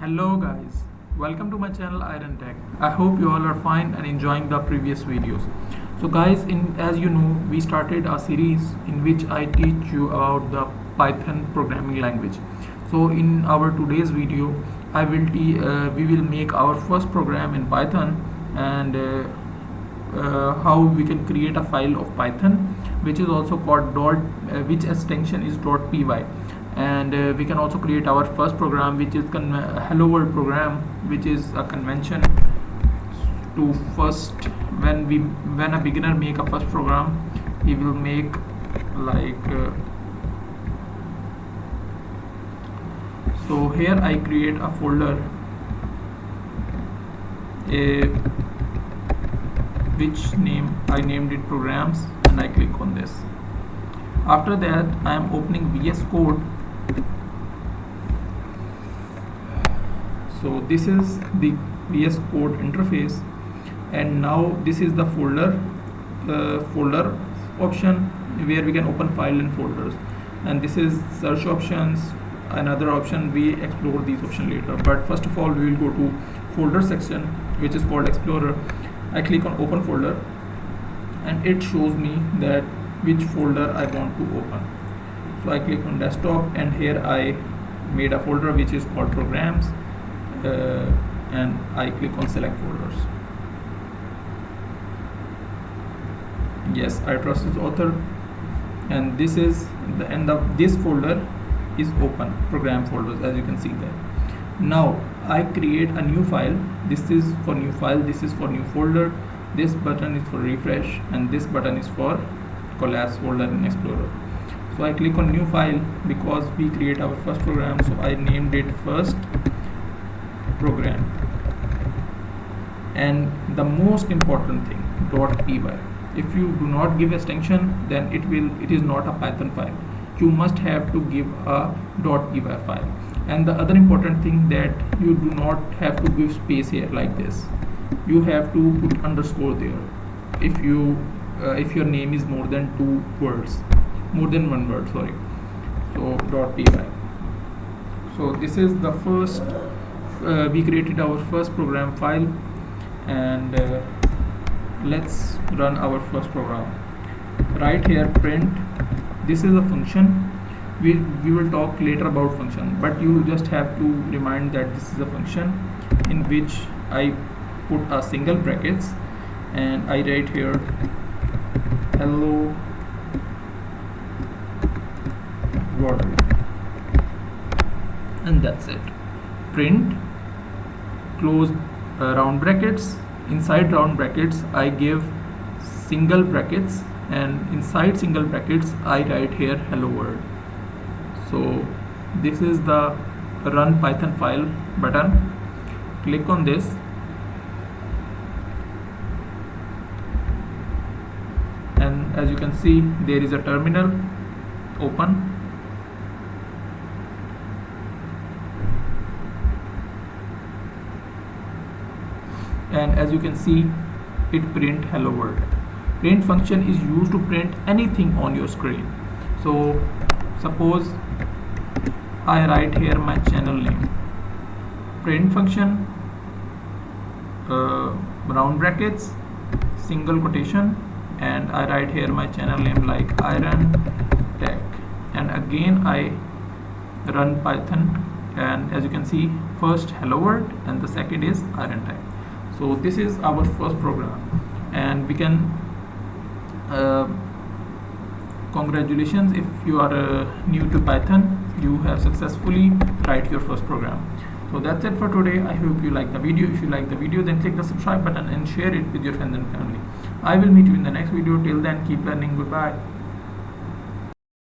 Hello guys, welcome to my channel Iron Tech. I hope you all are fine and enjoying the previous videos. So guys, as you know, we started a series in which I teach you about the Python programming language. So in our today's video, we will make our first program in Python and how we can create a file of Python, which is also called which extension is .py, and we can also create our first program, which is hello world program, which is a convention to first when a beginner make a first program, he will make like so here I create a folder which I named it programs, and I click on this. After that I am opening VS Code. So this is the VS Code interface, and now this is the folder option where we can open file and folders, and this is search options, another option. We explore these options later, but first of all we will go to folder section, which is called Explorer. I click on open folder and it shows me that which folder I want to open. So I click on desktop, and here I made a folder which is called programs, and I click on select folders. Yes, I trust this author, and this is the end of this folder is open program folders, as you can see there. Now I create a new file. This is for new file, this is for new folder, this button is for refresh, and this button is for collapse folder in Explorer. So I click on new file because we create our first program, so I named it first program. And the most important thing, .py. If you do not give extension, then it is not a Python file. You must have to give a .py file. And the other important thing, that you do not have to give space here like this. You have to put underscore there if your name is more than one word, sorry. So .py. So this is the first we created our first program file, and let's run our first program. Right here, print. This is a function. We will talk later about function, but you just have to remind that this is a function in which I put a single brackets, and I write here hello world, and that's it. Print, close round brackets. Inside round brackets I give single brackets, and inside single brackets I write here hello world. So this is the run Python file button. Click on this, and as you can see, there is a terminal open. And as you can see, it print hello world. Print function is used to print anything on your screen. So suppose I write here my channel name, print function, round brackets, single quotation, and I write here my channel name like Iron Tech, and again I run Python, and as you can see, first hello world and the second is Iron Tech. So this is our first program, and we can congratulations if you are new to Python, you have successfully write your first program. So that's it for today. I hope you like the video. If you like the video, then click the subscribe button and share it with your friends and family. I will meet you in the next video. Till then, keep learning. Goodbye.